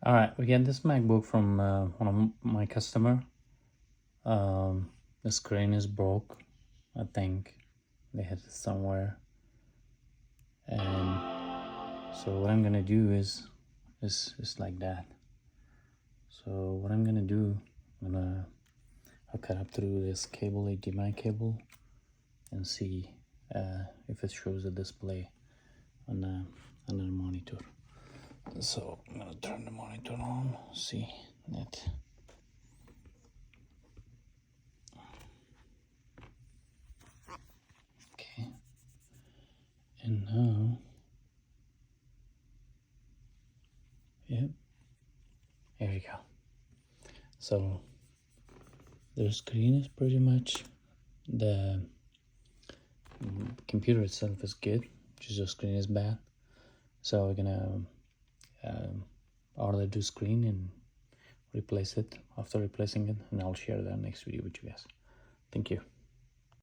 All right, we get this MacBook from one of my customer. The screen is broke. I think they hit it somewhere, and so what I'm gonna do is like that. So what I'm gonna do, I'll cut up through this cable, HDMI cable, and see if it shows a display on the monitor. So I'm gonna turn the monitor on, see that. Okay, and now, yep, here we go. So the screen is pretty much, the computer itself is good, just the screen is bad. So we're gonna order the screen and replace it. After replacing it, and I'll share that next video with you guys. Thank you.